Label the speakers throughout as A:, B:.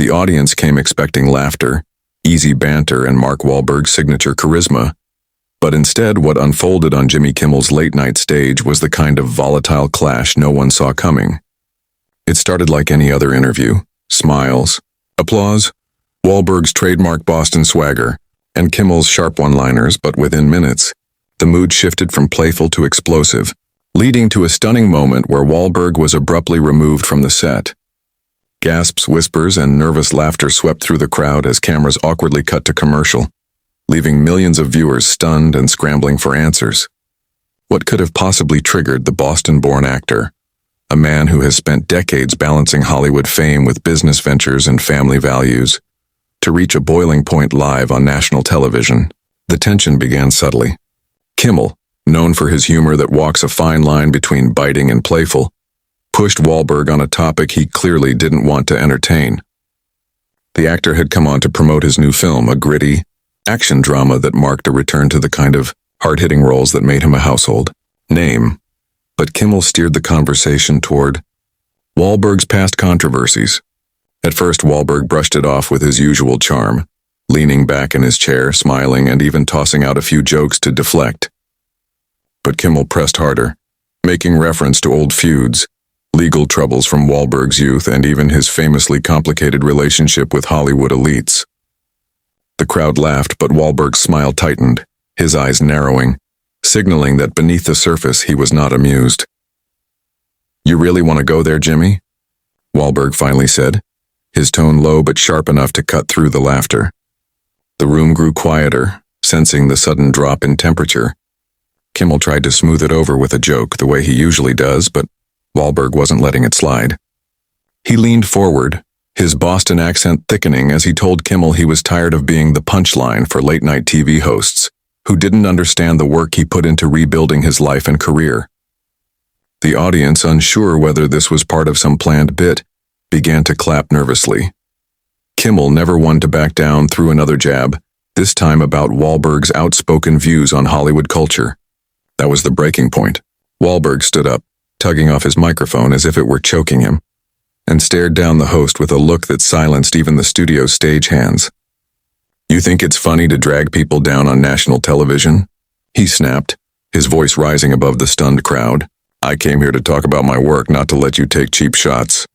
A: The audience came expecting laughter, easy banter, and Mark Wahlberg's signature charisma. But instead, what unfolded on Jimmy Kimmel's late-night stage was the kind of volatile clash no one saw coming. It started like any other interview. Smiles, applause, Wahlberg's trademark Boston swagger, and Kimmel's sharp one-liners, but within minutes, the mood shifted from playful to explosive, leading to a stunning moment where Wahlberg was abruptly removed from the set. Gasps, whispers, and nervous laughter swept through the crowd as cameras awkwardly cut to commercial, leaving millions of viewers stunned and scrambling for answers. What could have possibly triggered the Boston-born actor, a man who has spent decades balancing Hollywood fame with business ventures and family values, to reach a boiling point live on national television? The tension began subtly. Kimmel, known for his humor that walks a fine line between biting and playful, pushed Wahlberg on a topic he clearly didn't want to entertain. The actor had come on to promote his new film, a gritty action drama that marked a return to the kind of hard-hitting roles that made him a household name. But Kimmel steered the conversation toward Wahlberg's past controversies. At first, Wahlberg brushed it off with his usual charm, leaning back in his chair, smiling, and even tossing out a few jokes to deflect. But Kimmel pressed harder, making reference to old feuds, legal troubles from Wahlberg's youth, and even his famously complicated relationship with Hollywood elites. The crowd laughed, but Wahlberg's smile tightened, his eyes narrowing, signaling that beneath the surface he was not amused. "You really want to go there, Jimmy?" Wahlberg finally said, his tone low but sharp enough to cut through the laughter. The room grew quieter, sensing the sudden drop in temperature. Kimmel tried to smooth it over with a joke, the way he usually does, but Wahlberg wasn't letting it slide. He leaned forward, his Boston accent thickening as he told Kimmel he was tired of being the punchline for late-night TV hosts who didn't understand the work he put into rebuilding his life and career. The audience, unsure whether this was part of some planned bit, began to clap nervously. Kimmel, never one to back down, threw another jab, this time about Wahlberg's outspoken views on Hollywood culture. That was the breaking point. Wahlberg stood up, tugging off his microphone as if it were choking him, and stared down the host with a look that silenced even the studio's stagehands. "You think it's funny to drag people down on national television?" he snapped, his voice rising above the stunned crowd. "I came here to talk about my work, not to let you take cheap shots."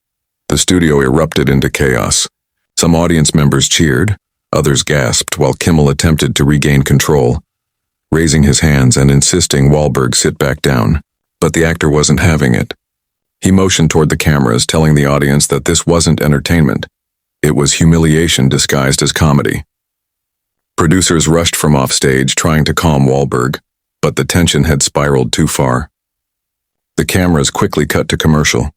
A: The studio erupted into chaos. Some audience members cheered, others gasped, while Kimmel attempted to regain control, raising his hands and insisting Wahlberg sit back down. But the actor wasn't having it. He motioned toward the cameras, telling the audience that this wasn't entertainment. It was humiliation disguised as comedy. Producers rushed from offstage, trying to calm Wahlberg, but the tension had spiraled too far. The cameras quickly cut to commercial,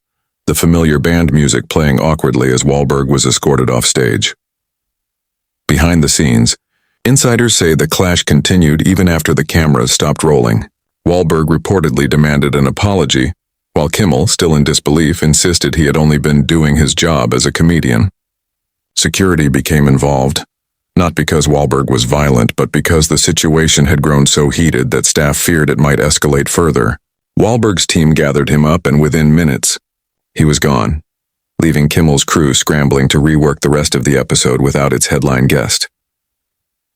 A: the familiar band music playing awkwardly as Wahlberg was escorted off stage. Behind the scenes, insiders say the clash continued even after the cameras stopped rolling. Wahlberg reportedly demanded an apology, while Kimmel, still in disbelief, insisted he had only been doing his job as a comedian. Security became involved, not because Wahlberg was violent, but because the situation had grown so heated that staff feared it might escalate further. Wahlberg's team gathered him up, and within minutes, he was gone, leaving Kimmel's crew scrambling to rework the rest of the episode without its headline guest.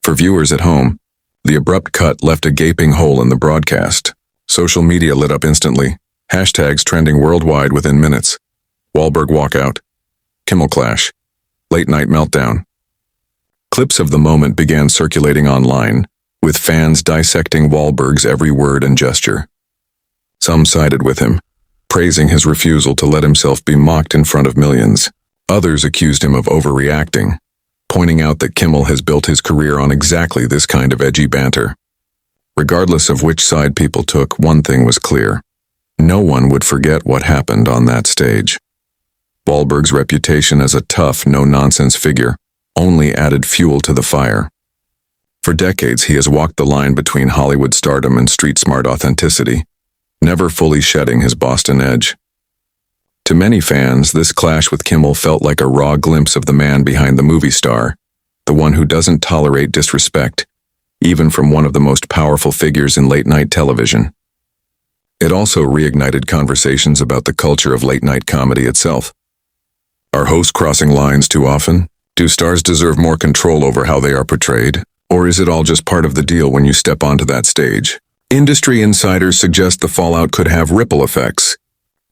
A: For viewers at home, the abrupt cut left a gaping hole in the broadcast. Social media lit up instantly, hashtags trending worldwide within minutes. Wahlberg walkout, Kimmel clash, late night meltdown. Clips of the moment began circulating online, with fans dissecting Wahlberg's every word and gesture. Some sided with him, praising his refusal to let himself be mocked in front of millions. Others accused him of overreacting, pointing out that Kimmel has built his career on exactly this kind of edgy banter. Regardless of which side people took, one thing was clear. No one would forget what happened on that stage. Wahlberg's reputation as a tough, no-nonsense figure only added fuel to the fire. For decades, he has walked the line between Hollywood stardom and street-smart authenticity, never fully shedding his Boston edge. To many fans, this clash with Kimmel felt like a raw glimpse of the man behind the movie star, the one who doesn't tolerate disrespect, even from one of the most powerful figures in late-night television. It also reignited conversations about the culture of late-night comedy itself. Are hosts crossing lines too often? Do stars deserve more control over how they are portrayed? Or is it all just part of the deal when you step onto that stage? Industry insiders suggest the fallout could have ripple effects.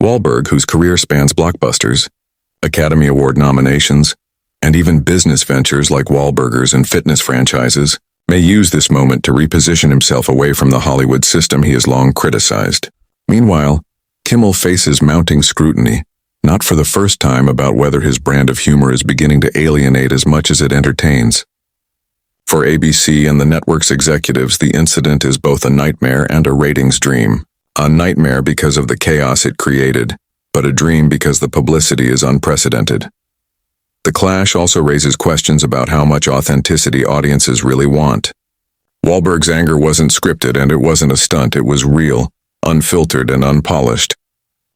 A: Wahlberg, whose career spans blockbusters, Academy Award nominations, and even business ventures like Wahlburgers and fitness franchises, may use this moment to reposition himself away from the Hollywood system he has long criticized. Meanwhile, Kimmel faces mounting scrutiny, not for the first time, about whether his brand of humor is beginning to alienate as much as it entertains. For ABC and the network's executives, the incident is both a nightmare and a ratings dream. A nightmare because of the chaos it created, but a dream because the publicity is unprecedented. The clash also raises questions about how much authenticity audiences really want. Wahlberg's anger wasn't scripted, and it wasn't a stunt. It was real, unfiltered, and unpolished.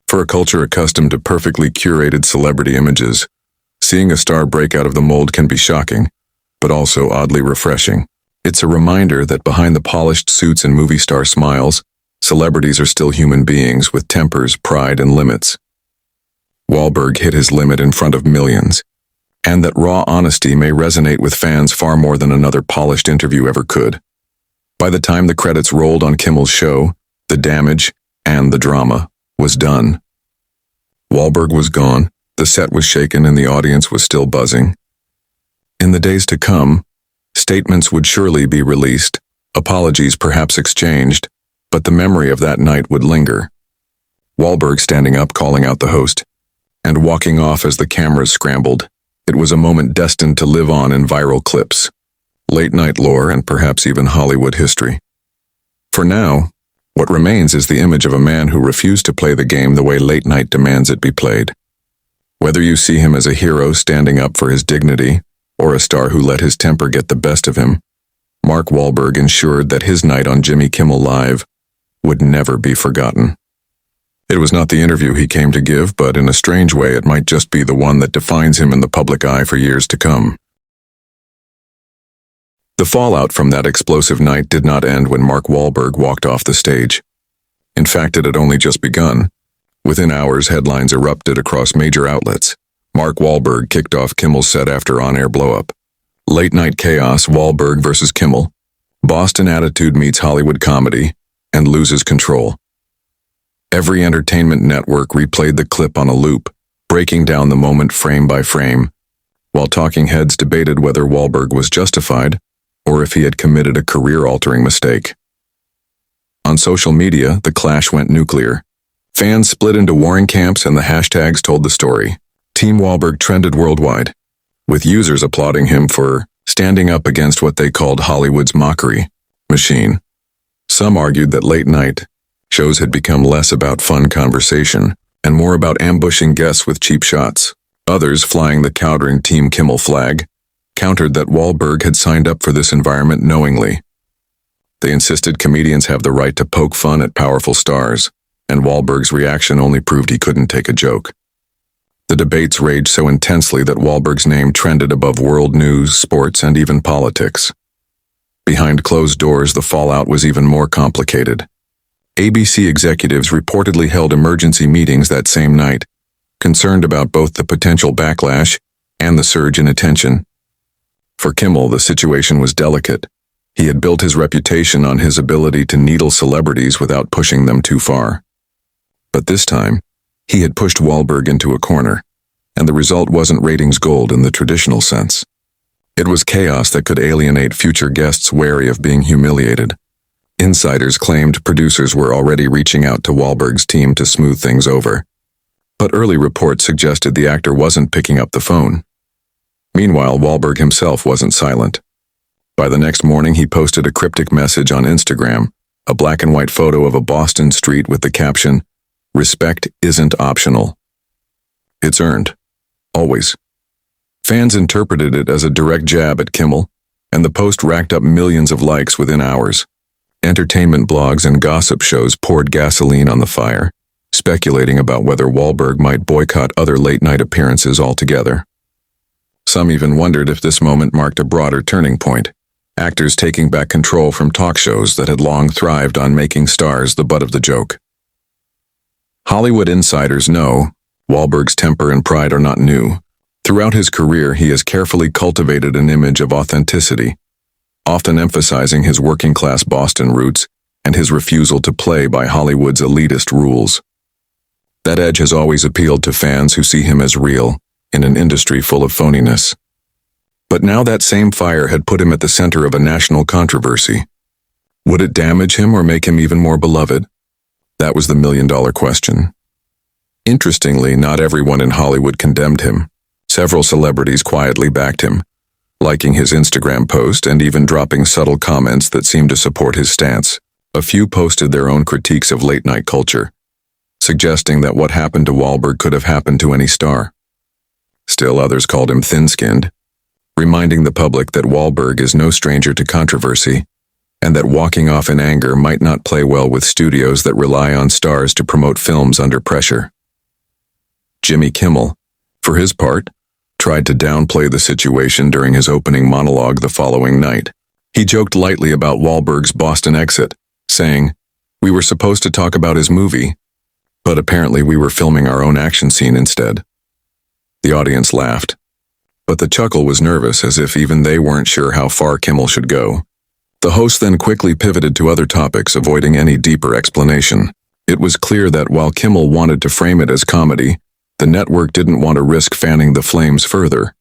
A: For a culture accustomed to perfectly curated celebrity images, seeing a star break out of the mold can be shocking, but also oddly refreshing. It's a reminder that behind the polished suits and movie star smiles, celebrities are still human beings with tempers, pride, and limits. Wahlberg hit his limit in front of millions, and that raw honesty may resonate with fans far more than another polished interview ever could. By the time the credits rolled on Kimmel's show, the damage and the drama was done. Wahlberg was gone, the set was shaken, and the audience was still buzzing. In the days to come, statements would surely be released, apologies perhaps exchanged, but the memory of that night would linger. Wahlberg standing up, calling out the host, and walking off as the cameras scrambled. It was a moment destined to live on in viral clips, late-night lore, and perhaps even Hollywood history. For now, what remains is the image of a man who refused to play the game the way late night demands it be played. Whether you see him as a hero standing up for his dignity, or a star who let his temper get the best of him, Mark Wahlberg ensured that his night on Jimmy Kimmel Live would never be forgotten. It was not the interview he came to give, but in a strange way it might just be the one that defines him in the public eye for years to come. The fallout from that explosive night did not end when Mark Wahlberg walked off the stage. In fact, it had only just begun. Within hours, headlines erupted across major outlets. Mark Wahlberg kicked off Kimmel's set after on-air blow-up. Late night chaos, Wahlberg versus Kimmel. Boston attitude meets Hollywood comedy, and loses control. Every entertainment network replayed the clip on a loop, breaking down the moment frame by frame, while talking heads debated whether Wahlberg was justified or if he had committed a career-altering mistake. On social media, the clash went nuclear. Fans split into warring camps, and the hashtags told the story. Team Wahlberg trended worldwide, with users applauding him for standing up against what they called Hollywood's mockery machine. Some argued that late night shows had become less about fun conversation and more about ambushing guests with cheap shots. Others, flying the countering Team Kimmel flag, countered that Wahlberg had signed up for this environment knowingly. They insisted comedians have the right to poke fun at powerful stars, and Wahlberg's reaction only proved he couldn't take a joke. The debates raged so intensely that Wahlberg's name trended above world news, sports, and even politics. Behind closed doors, the fallout was even more complicated. ABC executives reportedly held emergency meetings that same night, concerned about both the potential backlash and the surge in attention. For Kimmel, the situation was delicate. He had built his reputation on his ability to needle celebrities without pushing them too far. But this time, he had pushed Wahlberg into a corner, and the result wasn't ratings gold in the traditional sense. It was chaos that could alienate future guests wary of being humiliated. Insiders claimed producers were already reaching out to Wahlberg's team to smooth things over, but early reports suggested the actor wasn't picking up the phone. Meanwhile, Wahlberg himself wasn't silent. By the next morning, he posted a cryptic message on Instagram, a black and white photo of a Boston street with the caption, "Respect isn't optional. It's earned. Always." Fans interpreted it as a direct jab at Kimmel, and the post racked up millions of likes within hours. Entertainment blogs and gossip shows poured gasoline on the fire, speculating about whether Wahlberg might boycott other late-night appearances altogether. Some even wondered if this moment marked a broader turning point, actors taking back control from talk shows that had long thrived on making stars the butt of the joke. Hollywood insiders know Wahlberg's temper and pride are not new, Throughout his career, he has carefully cultivated an image of authenticity, often emphasizing his working-class Boston roots and his refusal to play by Hollywood's elitist rules. That edge has always appealed to fans who see him as real, in an industry full of phoniness. But now that same fire had put him at the center of a national controversy. Would it damage him or make him even more beloved? That was the million-dollar question. Interestingly, not everyone in Hollywood condemned him. Several celebrities quietly backed him, liking his Instagram post and even dropping subtle comments that seemed to support his stance. A few posted their own critiques of late-night culture, suggesting that what happened to Wahlberg could have happened to any star. Still, others called him thin-skinned, reminding the public that Wahlberg is no stranger to controversy, and that walking off in anger might not play well with studios that rely on stars to promote films under pressure. Jimmy Kimmel, for his part, tried to downplay the situation during his opening monologue the following night. He joked lightly about Wahlberg's Boston exit, saying, "We were supposed to talk about his movie, but apparently we were filming our own action scene instead." The audience laughed, but the chuckle was nervous, as if even they weren't sure how far Kimmel should go. The host then quickly pivoted to other topics, avoiding any deeper explanation. It was clear that while Kimmel wanted to frame it as comedy, the network didn't want to risk fanning the flames further.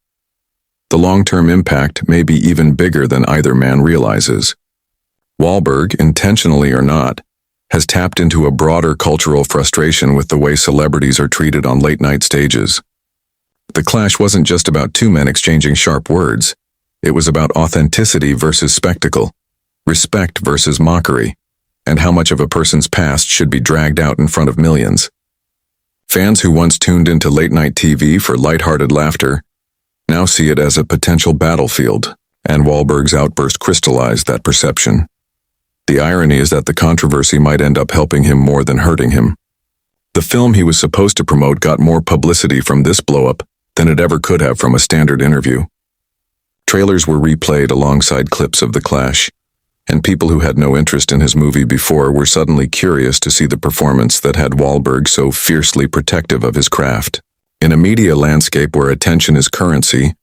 A: The long-term impact may be even bigger than either man realizes. Wahlberg, intentionally or not, has tapped into a broader cultural frustration with the way celebrities are treated on late-night stages. The clash wasn't just about two men exchanging sharp words. It was about authenticity versus spectacle, respect versus mockery, and how much of a person's past should be dragged out in front of millions. Fans who once tuned into late-night TV for lighthearted laughter now see it as a potential battlefield, and Wahlberg's outburst crystallized that perception. The irony is that the controversy might end up helping him more than hurting him. The film he was supposed to promote got more publicity from this blow-up than it ever could have from a standard interview. Trailers were replayed alongside clips of the clash, and people who had no interest in his movie before were suddenly curious to see the performance that had Wahlberg so fiercely protective of his craft. In a media landscape where attention is currency,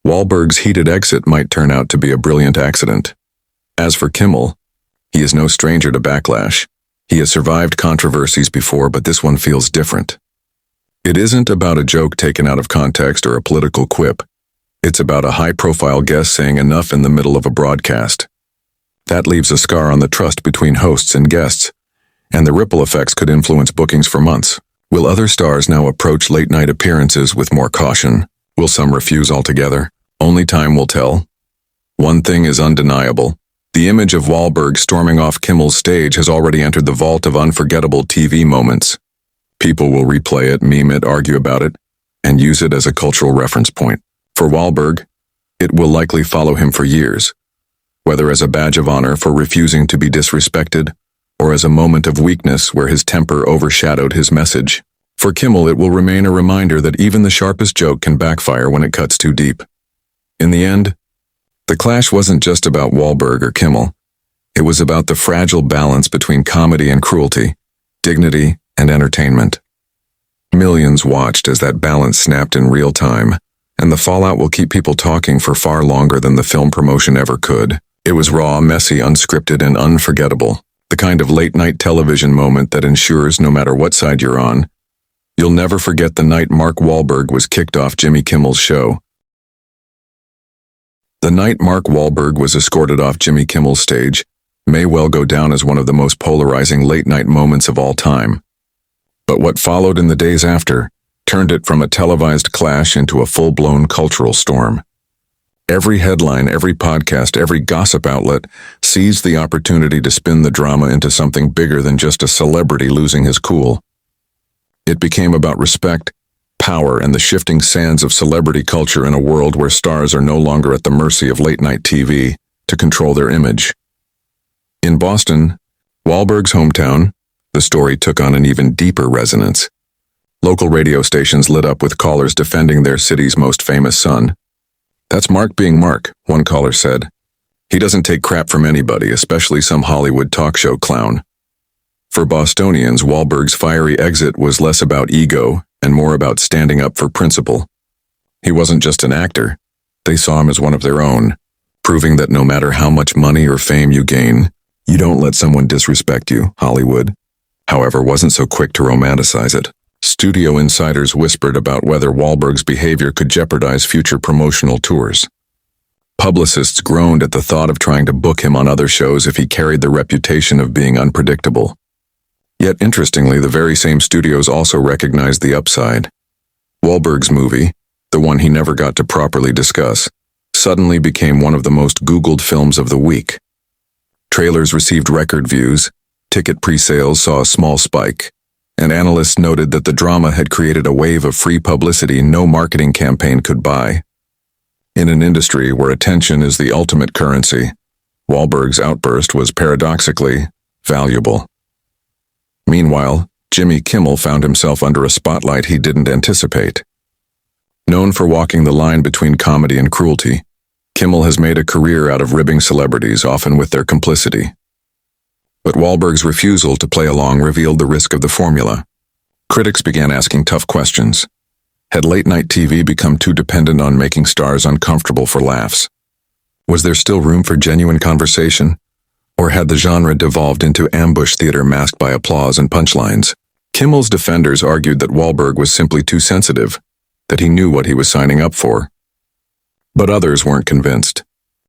A: Wahlberg's heated exit might turn out to be a brilliant accident. As for Kimmel, he is no stranger to backlash. He has survived controversies before, but this one feels different. It isn't about a joke taken out of context or a political quip. It's about a high-profile guest saying enough in the middle of a broadcast. That leaves a scar on the trust between hosts and guests, and the ripple effects could influence bookings for months. Will other stars now approach late-night appearances with more caution? Will some refuse altogether? Only time will tell. One thing is undeniable. The image of Wahlberg storming off Kimmel's stage has already entered the vault of unforgettable TV moments. People will replay it, meme it, argue about it, and use it as a cultural reference point. For Wahlberg, it will likely follow him for years, whether as a badge of honor for refusing to be disrespected, or as a moment of weakness where his temper overshadowed his message. For Kimmel, it will remain a reminder that even the sharpest joke can backfire when it cuts too deep. In the end, the clash wasn't just about Wahlberg or Kimmel. It was about the fragile balance between comedy and cruelty, dignity and entertainment. Millions watched as that balance snapped in real time, and the fallout will keep people talking for far longer than the film promotion ever could. It was raw, messy, unscripted, and unforgettable. The kind of late-night television moment that ensures, no matter what side you're on, you'll never forget the night Mark Wahlberg was kicked off Jimmy Kimmel's show. The night Mark Wahlberg was escorted off Jimmy Kimmel's stage may well go down as one of the most polarizing late-night moments of all time. But what followed in the days after turned it from a televised clash into a full-blown cultural storm. Every headline, every podcast, every gossip outlet seized the opportunity to spin the drama into something bigger than just a celebrity losing his cool. It became about respect, power, and the shifting sands of celebrity culture in a world where stars are no longer at the mercy of late-night TV to control their image. In Boston, Wahlberg's hometown, the story took on an even deeper resonance. Local radio stations lit up with callers defending their city's most famous son. "That's Mark being Mark," one caller said. "He doesn't take crap from anybody, especially some Hollywood talk show clown." For Bostonians, Wahlberg's fiery exit was less about ego and more about standing up for principle. He wasn't just an actor. They saw him as one of their own, proving that no matter how much money or fame you gain, you don't let someone disrespect you. Hollywood, however, wasn't so quick to romanticize it. Studio insiders whispered about whether Wahlberg's behavior could jeopardize future promotional tours. Publicists groaned at the thought of trying to book him on other shows if he carried the reputation of being unpredictable. Yet interestingly, the very same studios also recognized the upside. Wahlberg's movie, the one he never got to properly discuss, suddenly became one of the most Googled films of the week. Trailers received record views, ticket pre-sales saw a small spike, and analysts noted that the drama had created a wave of free publicity no marketing campaign could buy. In an industry where attention is the ultimate currency, Wahlberg's outburst was paradoxically valuable. Meanwhile, Jimmy Kimmel found himself under a spotlight he didn't anticipate. Known for walking the line between comedy and cruelty, Kimmel has made a career out of ribbing celebrities, often with their complicity. But Wahlberg's refusal to play along revealed the risk of the formula. Critics began asking tough questions. Had late-night TV become too dependent on making stars uncomfortable for laughs? Was there still room for genuine conversation? Or had the genre devolved into ambush theater masked by applause and punchlines? Kimmel's defenders argued that Wahlberg was simply too sensitive, that he knew what he was signing up for. But others weren't convinced.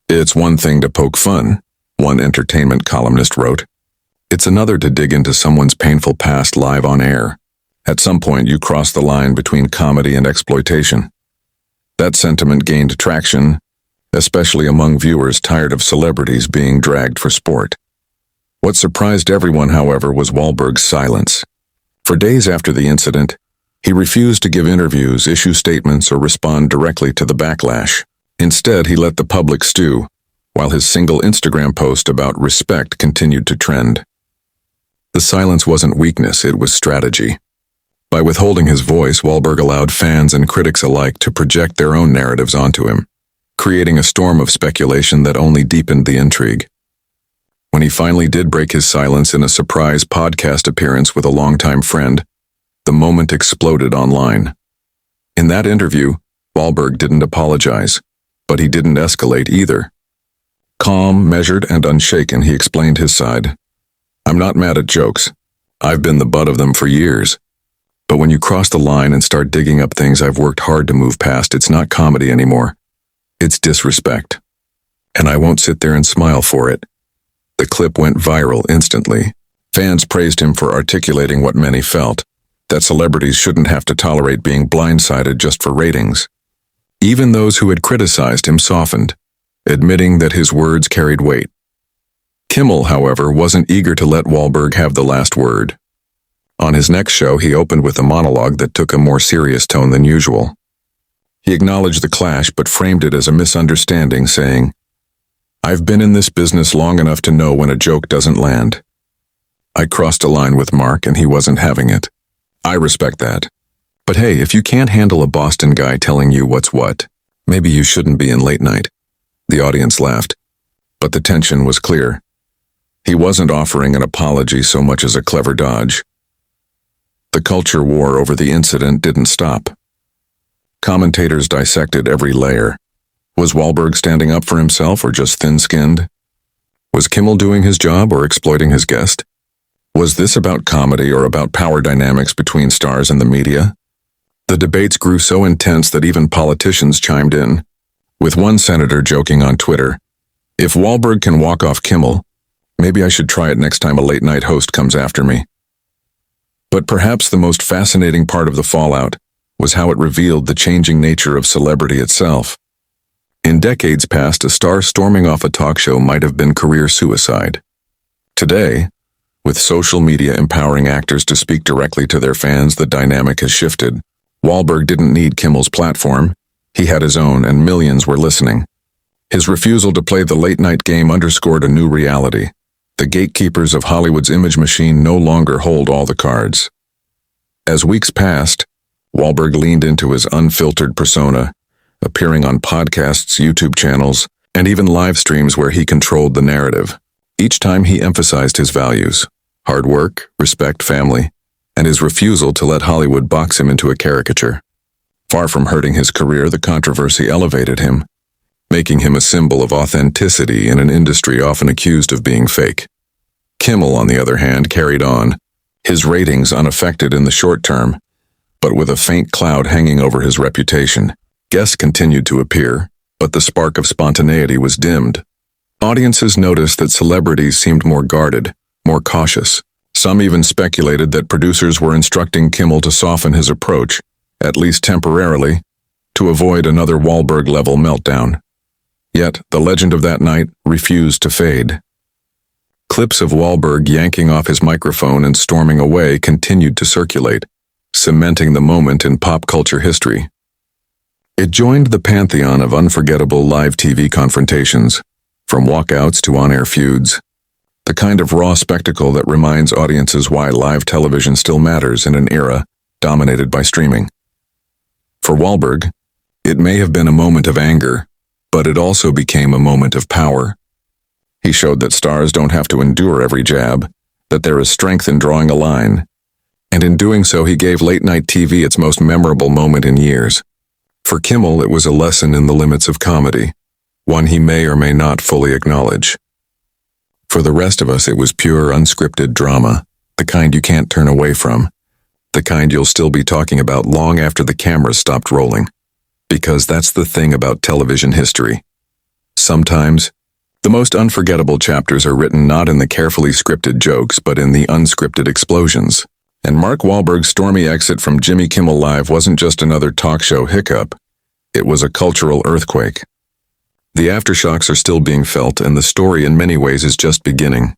A: It's one thing to poke fun, one entertainment columnist wrote. It's another to dig into someone's painful past live on air. At some point, you cross the line between comedy and exploitation. That sentiment gained traction, especially among viewers tired of celebrities being dragged for sport. What surprised everyone, however, was Wahlberg's silence. For days after the incident, he refused to give interviews, issue statements, or respond directly to the backlash. Instead, he let the public stew, while his single Instagram post about respect continued to trend. The silence wasn't weakness, it was strategy. By withholding his voice, Wahlberg allowed fans and critics alike to project their own narratives onto him, creating a storm of speculation that only deepened the intrigue. When he finally did break his silence in a surprise podcast appearance with a longtime friend, the moment exploded online. In that interview, Wahlberg didn't apologize, but he didn't escalate either. Calm, measured, and unshaken, he explained his side. I'm not mad at jokes. I've been the butt of them for years. But when you cross the line and start digging up things I've worked hard to move past, it's not comedy anymore. It's disrespect. And I won't sit there and smile for it. The clip went viral instantly. Fans praised him for articulating what many felt, that celebrities shouldn't have to tolerate being blindsided just for ratings. Even those who had criticized him softened, admitting that his words carried weight. Kimmel, however, wasn't eager to let Wahlberg have the last word. On his next show, he opened with a monologue that took a more serious tone than usual. He acknowledged the clash but framed it as a misunderstanding, saying, I've been in this business long enough to know when a joke doesn't land. I crossed a line with Mark and he wasn't having it. I respect that. But hey, if you can't handle a Boston guy telling you what's what, maybe you shouldn't be in late night. The audience laughed, but the tension was clear. He wasn't offering an apology so much as a clever dodge. The culture war over the incident didn't stop. Commentators dissected every layer. Was Wahlberg standing up for himself or just thin-skinned? Was Kimmel doing his job or exploiting his guest? Was this about comedy or about power dynamics between stars and the media? The debates grew so intense that even politicians chimed in, with one senator joking on Twitter, if Wahlberg can walk off Kimmel, maybe I should try it next time a late-night host comes after me. But perhaps the most fascinating part of the fallout was how it revealed the changing nature of celebrity itself. In decades past, a star storming off a talk show might have been career suicide. Today, with social media empowering actors to speak directly to their fans, the dynamic has shifted. Wahlberg didn't need Kimmel's platform. He had his own, and millions were listening. His refusal to play the late-night game underscored a new reality. The gatekeepers of Hollywood's image machine no longer hold all the cards. As weeks passed, Wahlberg leaned into his unfiltered persona, appearing on podcasts, YouTube channels, and even live streams where he controlled the narrative. Each time he emphasized his values: hard work, respect, family, and his refusal to let Hollywood box him into a caricature. Far from hurting his career, the controversy elevated him, making him a symbol of authenticity in an industry often accused of being fake. Kimmel, on the other hand, carried on, his ratings unaffected in the short term, but with a faint cloud hanging over his reputation. Guests continued to appear, but the spark of spontaneity was dimmed. Audiences noticed that celebrities seemed more guarded, more cautious. Some even speculated that producers were instructing Kimmel to soften his approach, at least temporarily, to avoid another Wahlberg-level meltdown. Yet, the legend of that night refused to fade. Clips of Wahlberg yanking off his microphone and storming away continued to circulate, cementing the moment in pop culture history. It joined the pantheon of unforgettable live TV confrontations, from walkouts to on-air feuds, the kind of raw spectacle that reminds audiences why live television still matters in an era dominated by streaming. For Wahlberg, it may have been a moment of anger, but it also became a moment of power. He showed that stars don't have to endure every jab, that there is strength in drawing a line, and in doing so he gave late-night TV its most memorable moment in years. For Kimmel, it was a lesson in the limits of comedy, one he may or may not fully acknowledge. For the rest of us, it was pure, unscripted drama, the kind you can't turn away from, the kind you'll still be talking about long after the cameras stopped rolling. Because that's the thing about television history. Sometimes, the most unforgettable chapters are written not in the carefully scripted jokes, but in the unscripted explosions. And Mark Wahlberg's stormy exit from Jimmy Kimmel Live wasn't just another talk show hiccup. It was a cultural earthquake. The aftershocks are still being felt, and the story in many ways is just beginning.